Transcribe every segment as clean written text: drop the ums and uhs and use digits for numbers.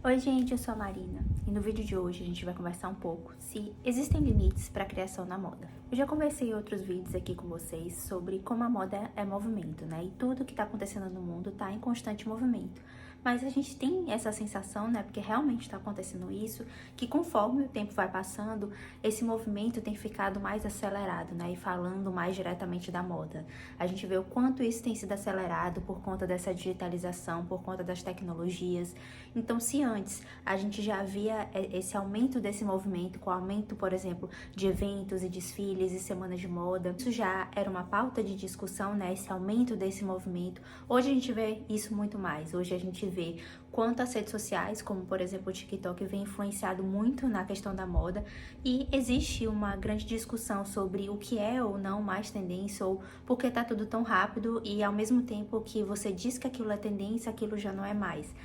Oi gente, eu sou a Marina e no vídeo de hoje a gente vai conversar um pouco se existem limites para a criação na moda. Eu já conversei em outros vídeos aqui com vocês sobre como a moda é movimento, né? E tudo que está acontecendo no mundo está em constante movimento. Mas a gente tem essa sensação, né, porque realmente está acontecendo isso, que conforme o tempo vai passando, esse movimento tem ficado mais acelerado, né, e falando mais diretamente da moda. A gente vê o quanto isso tem sido acelerado por conta dessa digitalização, por conta das tecnologias. Então, se antes a gente já via esse aumento desse movimento, com o aumento, por exemplo, de eventos e desfiles e semanas de moda, isso já era uma pauta de discussão, né, esse aumento desse movimento. Hoje a gente vê isso muito mais. Hoje a gente vê quanto as redes sociais, como por exemplo o TikTok, vem influenciado muito na questão da moda e existe uma grande discussão sobre o que é ou não mais tendência ou por que tá tudo tão rápido e ao mesmo tempo que você diz que aquilo é tendência, aquilo já não é mais.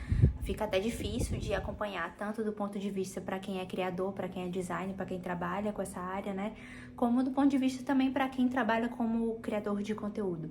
Fica até difícil de acompanhar tanto do ponto de vista para quem é criador, para quem é designer, para quem trabalha com essa área, né? Como do ponto de vista também para quem trabalha como criador de conteúdo.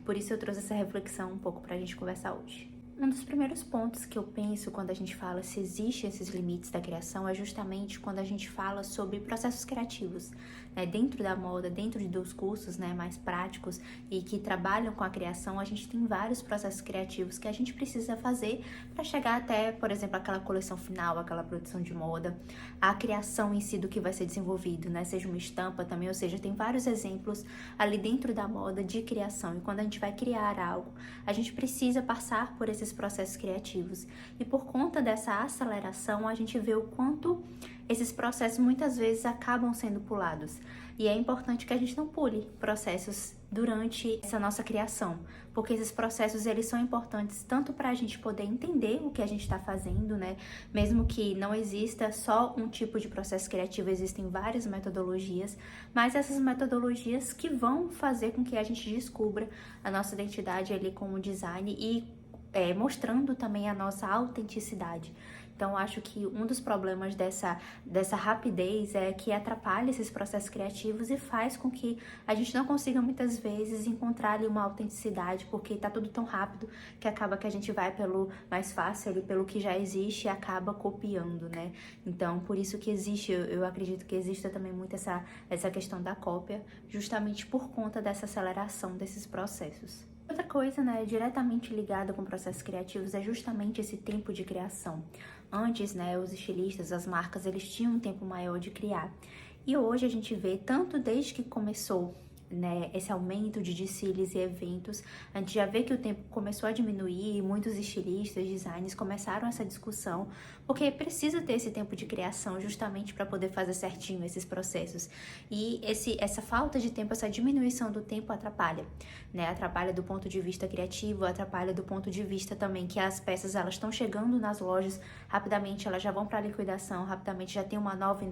Por isso eu trouxe essa reflexão um pouco para a gente conversar hoje. Um dos primeiros pontos que eu penso quando a gente fala se existem esses limites da criação é justamente quando a gente fala sobre processos criativos, né? Dentro da moda, dentro dos cursos, né, mais práticos e que trabalham com a criação, a gente tem vários processos criativos que a gente precisa fazer para chegar até, por exemplo, aquela coleção final, aquela produção de moda, a criação em si do que vai ser desenvolvido, né? Seja uma estampa também, ou seja, tem vários exemplos ali dentro da moda de criação. E quando a gente vai criar algo, a gente precisa passar por esses processos criativos. E por conta dessa aceleração, a gente vê o quanto esses processos muitas vezes acabam sendo pulados. E é importante que a gente não pule processos durante essa nossa criação, porque esses processos eles são importantes tanto para a gente poder entender o que a gente está fazendo, né? Mesmo que não exista só um tipo de processo criativo, existem várias metodologias, mas essas metodologias que vão fazer com que a gente descubra a nossa identidade ali como design e mostrando também a nossa autenticidade. Então, acho que um dos problemas dessa rapidez é que atrapalha esses processos criativos e faz com que a gente não consiga muitas vezes encontrar ali uma autenticidade, porque tá tudo tão rápido que acaba que a gente vai pelo mais fácil, ali, pelo que já existe e acaba copiando, né? Então, por isso que existe, eu acredito que exista também muito essa questão da cópia, justamente por conta dessa aceleração desses processos. Outra coisa, né, diretamente ligada com processos criativos é justamente esse tempo de criação. Antes, né, os estilistas, as marcas, eles tinham um tempo maior de criar. E hoje a gente vê, tanto desde que começou, né, esse aumento de desfiles e eventos, a gente já vê que o tempo começou a diminuir e muitos estilistas, designers começaram essa discussão, porque precisa ter esse tempo de criação justamente para poder fazer certinho esses processos. E essa falta de tempo, essa diminuição do tempo atrapalha, né? Atrapalha do ponto de vista criativo, atrapalha do ponto de vista também que as peças elas estão chegando nas lojas rapidamente, elas já vão para liquidação, rapidamente já tem uma nova.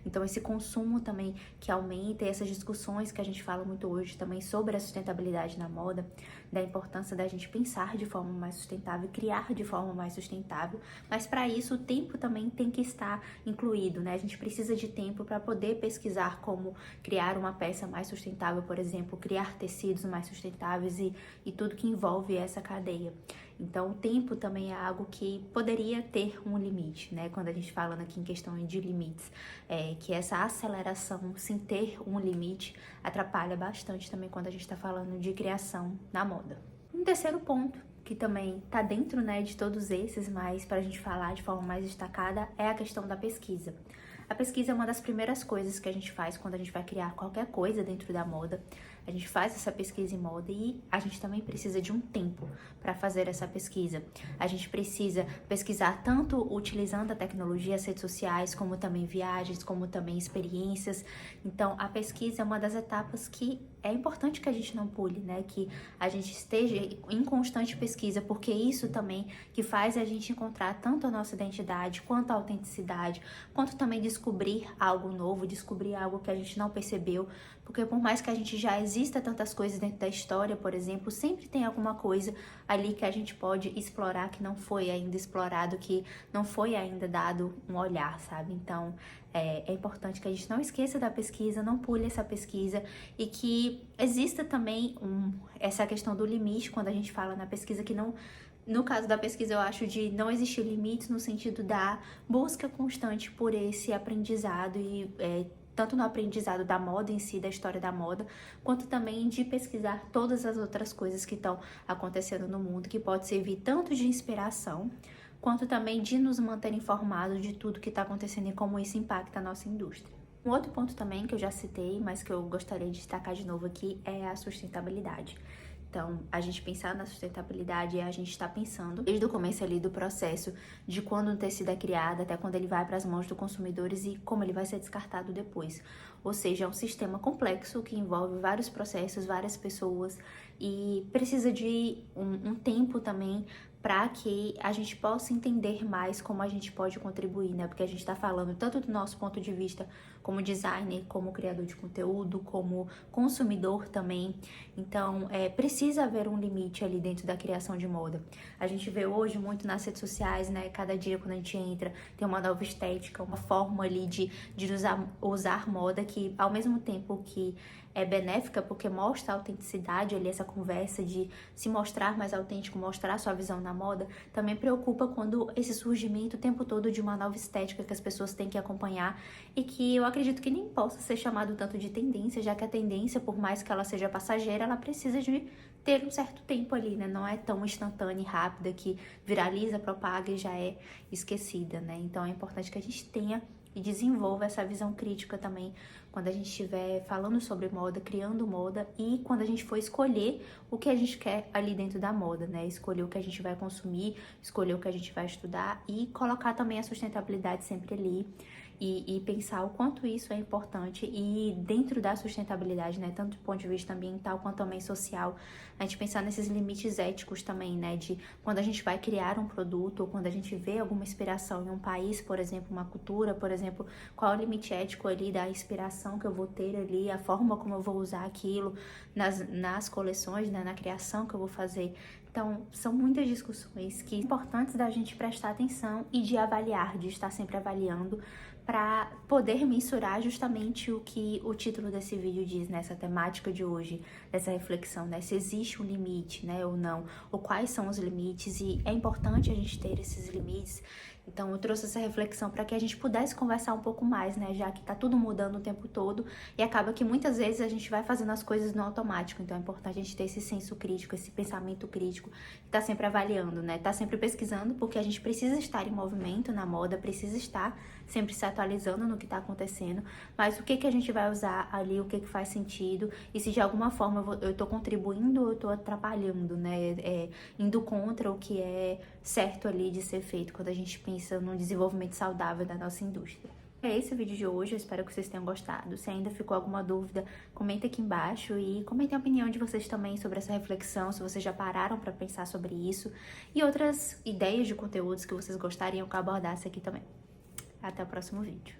Então esse consumo também que aumenta e essas discussões que a gente fala muito hoje também sobre a sustentabilidade na moda, da importância da gente pensar de forma mais sustentável, criar de forma mais sustentável, mas para isso o tempo também tem que estar incluído, né? A gente precisa de tempo para poder pesquisar como criar uma peça mais sustentável, por exemplo, criar tecidos mais sustentáveis e tudo que envolve essa cadeia. Então, o tempo também é algo que poderia ter um limite, né? Quando a gente fala aqui em questão de limites, que essa aceleração sem ter um limite atrapalha bastante também quando a gente está falando de criação na moda. Um terceiro ponto, que também está dentro, né, de todos esses, mas para a gente falar de forma mais destacada, é a questão da pesquisa. A pesquisa é uma das primeiras coisas que a gente faz quando a gente vai criar qualquer coisa dentro da moda. A gente faz essa pesquisa em moda e a gente também precisa de um tempo para fazer essa pesquisa. A gente precisa pesquisar tanto utilizando a tecnologia, as redes sociais, como também viagens, como também experiências. Então, a pesquisa é uma das etapas que é importante que a gente não pule, né? Que a gente esteja em constante pesquisa, porque isso também que faz a gente encontrar tanto a nossa identidade, quanto a autenticidade, quanto também descobrir algo novo, descobrir algo que a gente não percebeu, porque por mais que a gente já exista tantas coisas dentro da história, por exemplo, sempre tem alguma coisa ali que a gente pode explorar que não foi ainda explorado, que não foi ainda dado um olhar, sabe? Então, é importante que a gente não esqueça da pesquisa, não pule essa pesquisa e que exista também essa questão do limite quando a gente fala na pesquisa, que No caso da pesquisa, eu acho de não existir limites no sentido da busca constante por esse aprendizado e tanto no aprendizado da moda em si, da história da moda, quanto também de pesquisar todas as outras coisas que estão acontecendo no mundo, que pode servir tanto de inspiração, quanto também de nos manter informados de tudo que está acontecendo e como isso impacta a nossa indústria. Um outro ponto também que eu já citei, mas que eu gostaria de destacar de novo aqui, é a sustentabilidade. Então, a gente pensar na sustentabilidade é a gente estar pensando desde o começo ali do processo de quando um tecido é criado até quando ele vai para as mãos dos consumidores e como ele vai ser descartado depois. Ou seja, é um sistema complexo que envolve vários processos, várias pessoas e precisa de um tempo também para que a gente possa entender mais como a gente pode contribuir, né? Porque a gente está falando tanto do nosso ponto de vista como designer, como criador de conteúdo, como consumidor também. Então, precisa haver um limite ali dentro da criação de moda. A gente vê hoje muito nas redes sociais, né? Cada dia quando a gente entra, tem uma nova estética, uma forma ali de usar moda que, ao mesmo tempo que é benéfica, porque mostra a autenticidade ali, essa conversa de se mostrar mais autêntico, mostrar a sua visão na moda, também preocupa quando esse surgimento o tempo todo de uma nova estética que as pessoas têm que acompanhar e que eu acredito que nem possa ser chamado tanto de tendência, já que a tendência, por mais que ela seja passageira, ela precisa de ter um certo tempo ali, né? Não é tão instantânea e rápida que viraliza, propaga e já é esquecida, né? Então é importante que a gente tenha e desenvolva essa visão crítica também quando a gente estiver falando sobre moda, criando moda e quando a gente for escolher o que a gente quer ali dentro da moda, né? Escolher o que a gente vai consumir, escolher o que a gente vai estudar e colocar também a sustentabilidade sempre ali e pensar o quanto isso é importante e dentro da sustentabilidade, né? Tanto do ponto de vista ambiental quanto também social, a gente pensar nesses limites éticos também, né? De quando a gente vai criar um produto ou quando a gente vê alguma inspiração em um país, por exemplo, uma cultura, por exemplo, qual é o limite ético ali da inspiração que eu vou ter ali, a forma como eu vou usar aquilo nas coleções, né? Na criação que eu vou fazer. Então, são muitas discussões que importantes da gente prestar atenção e de avaliar, de estar sempre avaliando para poder mensurar justamente o que o título desse vídeo diz, nessa temática de hoje, dessa reflexão, né? Se existe um limite, né, ou não, ou quais são os limites, e é importante a gente ter esses limites. Então, eu trouxe essa reflexão para que a gente pudesse conversar um pouco mais, né? Já que tá tudo mudando o tempo todo e acaba que muitas vezes a gente vai fazendo as coisas no automático. Então, é importante a gente ter esse senso crítico, esse pensamento crítico, tá sempre avaliando, né? Tá sempre pesquisando, porque a gente precisa estar em movimento na moda, precisa estar sempre se atualizando no que tá acontecendo. Mas o que que a gente vai usar ali, o que que faz sentido e se de alguma forma eu tô contribuindo ou eu tô atrapalhando, né? Indo contra o que é certo ali de ser feito quando a gente pensa no desenvolvimento saudável da nossa indústria. É esse o vídeo de hoje, eu espero que vocês tenham gostado. Se ainda ficou alguma dúvida, comenta aqui embaixo e comentem a opinião de vocês também sobre essa reflexão, se vocês já pararam para pensar sobre isso e outras ideias de conteúdos que vocês gostariam que eu abordasse aqui também. Até o próximo vídeo.